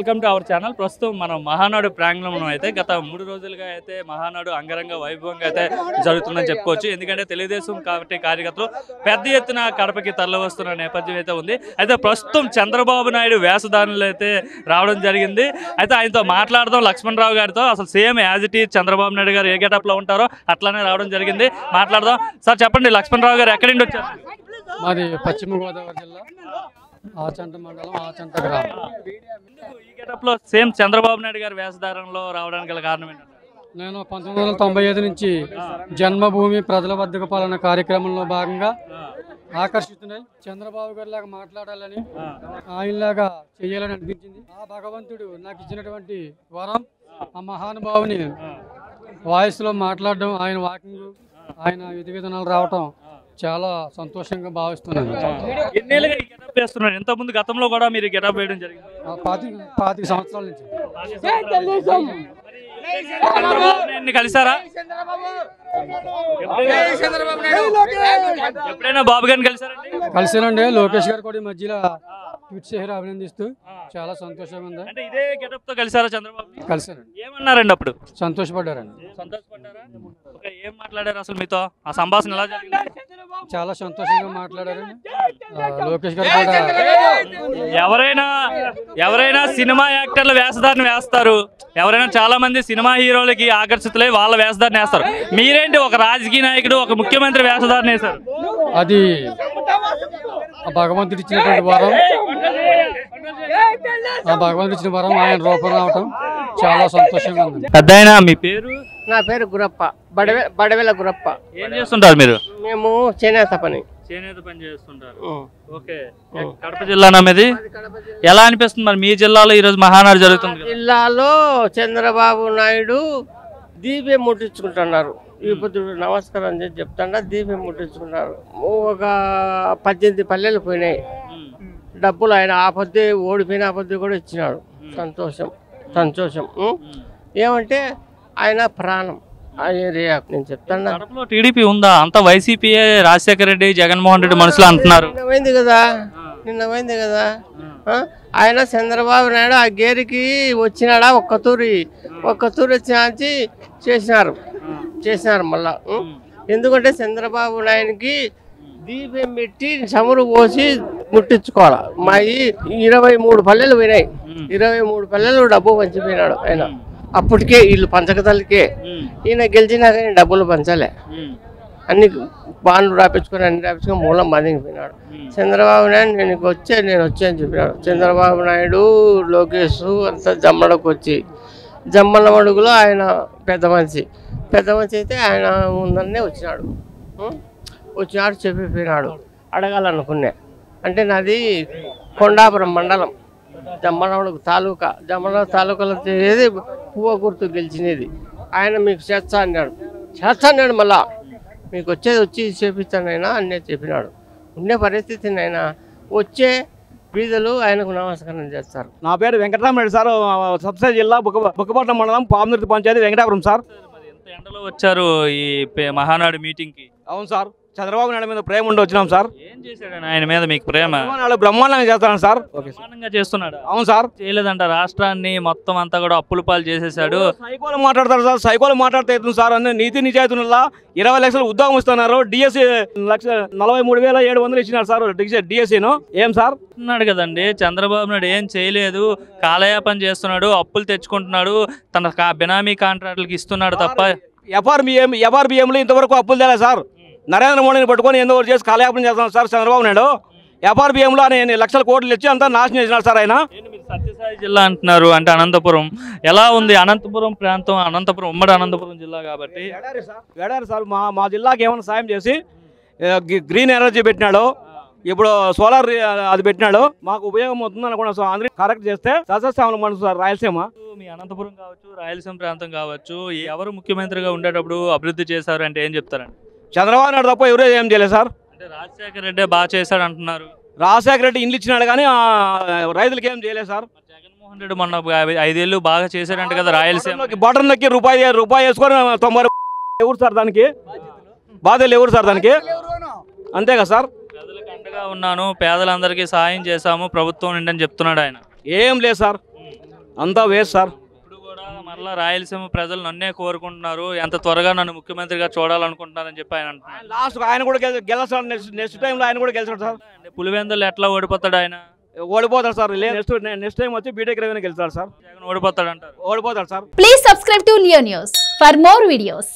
Welcome to our channel. ప్రస్తుతం మనం మహానాడు ప్రాంగణంలో అయితే గత 3 రోజులుగా అయితే మహానాడు అంగరంగ వైభవంగా అయితే జరుగుతుందని చెప్పుకోవచ్చు. ఎందుకంటే తెలుగుదేశం కాబట్టి కార్యకర్తలు పెద్ద ఎత్తున కడపకి తరలి వస్తున్న నేపథ్యం అయితే ఉంది. అయితే ప్రస్తుతం చంద్రబాబు నాయుడు వేషధారణలు అయితే రావడం జరిగింది. అయితే ఆయనతో మాట్లాడదాం లక్ష్మణరావు గారితో. అసలు same as it is Chandrababu Naidu గారు ఏ గెటప్లో ఉంటారో అట్లానే రావడం జరిగింది. మాట్లాడదాం. సార్ చెప్పండి, లక్ష్మణరావు గారు ఎక్కడి నుండి వచ్చారు? మాది పశ్చిమ గోదావరి జిల్లా ఆచంట మండలం ఆచంట గ్రామం. ఈ గెటప్లో సేమ్ చంద్రబాబు నాయుడు గారి వేషధారణలో రావడానికి గల కారణం ఏంటంటే, నేను 1995 నుంచి జన్మభూమి ప్రజల వద్దకు పాలన కార్యక్రమంలో భాగంగా ఆకర్షితున్నాయి. చంద్రబాబు గారి లాగా మాట్లాడాలని, ఆయనలాగా చేయాలని అనిపించింది. ఆ భగవంతుడు నాకు ఇచ్చినటువంటి వరం, ఆ మహానుభావుని వాయిస్లో మాట్లాడడం, ఆయన వాకింగ్, ఆయన విధి విధానాలు రావటం చాలా సంతోషంగా భావిస్తున్నాను. ఎన్నేళ్ళుగా ఈ గెటప్ వేస్తున్నారు? ఇంతకుముందు గతంలో కూడా మీరు గెటప్ వేయడం జరిగింది. 25 సంవత్సరాల నుంచి. కలిసారా? ఎప్పుడైనా బాబు గారిని కలిసారండి? కలిసానండి. లోకేష్ గారు కూడా ఈ మధ్యలో ట్వీట్ చేశారు అభినందిస్తూ. చాలా సంతోషంగా ఉంది. అంటే ఇదే గెటప్ తో కలిసారా చంద్రబాబు? కలిసానండి. ఏమన్నారండి అప్పుడు? సంతోషపడ్డారండి. సంతోషపడ్డారా? ఏం మాట్లాడారు అసలు మీతో? ఆ సంభాషణ ఎలా జరిగింది? చాలా సంతోషంగా మాట్లాడారండి. లోకేష్ గారు కూడా ఎవరైనా సినిమా యాక్టర్లు వేషధారణ వేస్తారు. ఎవరైనా చాలా మంది సినిమా హీరోలకి ఆకర్షితులై వాళ్ళ వేషధారణ వేస్తారు. మీరేంటి ఒక రాజకీయ నాయకుడు, ఒక ముఖ్యమంత్రి వేషధారణ వేశారు? అది భగవంతుడు ఇచ్చినటువంటి వరం. ఆ భగవంతుడు ఇచ్చిన వరం ఆయన రూపం రావటం చాలా సంతోషంగా ఉంది. పెద్దాయన మీ పేరు? నా పేరు గురప్ప, బడవెల గురప్ప. ఏం చేస్తుంటారు మీరు? మేము చేనేత పని చేస్తుంటారు. ఓకే. కడప జిల్లానా మీది? ఎలా అనిపిస్తుంది మరి మీ జిల్లాలో ఈరోజు మహానాడు జరుగుతుంది? జిల్లాలో చంద్రబాబు నాయుడు దీపం ముట్టించుకుంటున్నారు. ఈ పొద్దుడు నమస్కారం అని చెప్తాడా దీపం ముట్టించుకున్నారు. ఒక 18 పల్లెలు పోయినాయి. డబ్బులు ఆయన ఆ పొద్దు ఓడిపోయిన ఆ పొద్దు కూడా ఇచ్చినాడు. సంతోషం. ఏమంటే ఆయన ప్రాణం ఆ ఏరియా. నేను చెప్తాను, కడపలో టీడీపీ ఉందా? అంతా వైసీపీ, రాజశేఖర రెడ్డి, జగన్మోహన్ రెడ్డి మనుషులు అంటున్నారు. నిన్న పోయింది కదా. ఆయన చంద్రబాబు నాయుడు ఆ గేరికి వచ్చినాడా ఒక్క తూరి వచ్చి చేసినారు మళ్ళా. ఎందుకంటే చంద్రబాబు నాయుడికి దీపం పెట్టి చమురు పోసి ముట్టించుకోవాలి. మా 23 పల్లెలు పోయినాయి. 23 పల్లెలు డబ్బు పంచిపోయినాడు ఆయన. అప్పటికే వీళ్ళు పంచకతలకే. ఈయన గెలిచినాక డబ్బులు పంచాలే. అన్ని బాండ్లు రాపించుకొని మూలం బంధిపోయినాడు. చంద్రబాబు నాయుడు నేను వచ్చా అని చెప్పినాడు. చంద్రబాబు నాయుడు, లోకేష్ అంతా జమ్మడకు వచ్చి జమ్మల మడుగులో ఆయన పెద్ద మనిషి అయితే ఆయన ముందరనే వచ్చినాడు చెప్పిపోయినాడు. అడగాలనుకున్నా అంటే నాది కొండాపురం మండలం, జమ్మలమడుగు తాలూకా. తాలూకాలో చేసేది పువ్వ గుర్తు గెలిచినది. ఆయన మీకు చేస్తా అన్నాడు. మళ్ళా మీకు వచ్చి చేపిస్తానైనా అన్నీ చెప్పినాడు. ఉండే పరిస్థితినైనా వచ్చే బీదలు ఆయనకు నమస్కారం చేస్తారు. నా పేరు వెంకటరామరెడ్డి సార్, సబ్సిడీ జిల్లా బుక్కపట్నం మండలం పాముదుర్తి పంచాయతీ వెంకటాపురం సార్. ఎంత ఎండలో వచ్చారు ఈ మహానాడు మీటింగ్ కి? అవును సార్, చంద్రబాబు నాయుడు మీద ప్రేమ ఉండి వచ్చినాం సార్. ఏం చేశాడు ఆయన మీద మీకు ప్రేమ? బ్రహ్మాండంగా చేస్తాను సార్. బ్రహ్మాండంగా చేస్తున్నాడు. అవును సార్. చేయలేదంట, రాష్ట్రాన్ని మొత్తం అంతా కూడా అప్పుల పాలు చేసేసాడు. సైకోలు మాట్లాడతారు సార్, సైకోలు మాట్లాడితే సార్ అన్ని నీతి నిజాయితీల 20 లక్షలు ఉద్యోగం ఇస్తున్నారు. డిఎస్సి 43,700 ఇచ్చినారు సార్ డిఎస్సీను. ఏం సార్ అన్నాడు కదండి, చంద్రబాబు నాయుడు ఏం చేయలేదు, కాలయాపన చేస్తున్నాడు, అప్పులు తెచ్చుకుంటున్నాడు, తన బినామీ కాంట్రాక్టులకి ఇస్తున్నాడు తప్ప. ఎఫ్ఆర్బిఎంలో ఇంతవరకు అప్పులు తేలే సార్. నరేంద్ర మోడీని పట్టుకొని ఎందుకు చేసి కాలయాపన చేస్తున్నాడు సార్ చంద్రబాబు నాయుడు. ఎఫ్ఆర్బిఎంలో ఆయన లక్షల కోట్లు ఇచ్చి అంతా నాశనం చేసినాడు సార్ ఆయన. సత్యసాయి జిల్లా అంటున్నారు, అంటే అనంతపురం ఎలా ఉంది? అనంతపురం ప్రాంతం, ఉమ్మడి అనంతపురం జిల్లా కాబట్టి వేడారు సార్. మా జిల్లాకి ఏమైనా సాయం చేసి గ్రీన్ ఎనర్జీ పెట్టినాడు, ఇప్పుడు సోలార్ అది పెట్టినాడు, మాకు ఉపయోగం అవుతుంది అనుకున్నాం సార్. అందరూ కరెక్ట్ చేస్తే సస్యశ్యామలం మనసు సార్ రాయలసీమ. మీ అనంతపురం కావచ్చు, రాయలసీమ ప్రాంతం కావచ్చు, ఎవరు ముఖ్యమంత్రిగా ఉండేటప్పుడు అభివృద్ధి చేశారు అంటే ఏం చెప్తారండి? చంద్రబాబు నాయుడు తప్ప ఎవరో ఏం చేయలేదు సార్. అంటే రాజశేఖర రెడ్డి బాగా చేశాడు అంటున్నారు. రాజశేఖర రెడ్డి ఇండ్లు ఇచ్చినాడు కానీ రైతులకి ఏం చేయలేదు సార్. జగన్మోహన్ రెడ్డి మొన్న 5 ఏళ్ళు బాగా చేశాడంట కదా రాయలసీమ. బటన్ నొక్కి రూపాయి వేసుకొని 90 ఎవరు సార్ దానికి బాధలు? ఎవరు సార్ దానికి? అంతే కదా సార్. ప్రజలకు అండగా ఉన్నాను, పేదలందరికీ సహాయం చేశాము ప్రభుత్వం నుండి అని చెప్తున్నాడు ఆయన. ఏం లేదు సార్. అంతా వేస్ట్ సార్. ఇప్పుడు కూడా మరలా రాయలసీమ ప్రజలు నన్నే కోరుకుంటున్నారు, ఎంత త్వరగా నన్ను ముఖ్యమంత్రిగా చూడాలనుకుంటున్నారని చెప్పి ఆయన అంటున్నారు. లాస్ట్ ఆయన కూడా గెలుస్తాడు, నెక్స్ట్ టైంలో ఆయన కూడా గెలుస్తాడు సార్. పులివెందులు ఎట్లా ఓడిపోతాడు ఆయన? ఓడిపోతాడు సార్. నెక్స్ట్ టైం వచ్చి బీటెక్ రవిని గెలుస్తాడు సార్. జగన్ ఓడిపోతాడు అంటారు. ఓడిపోతాడు sir. Please subscribe to Leo News for more videos.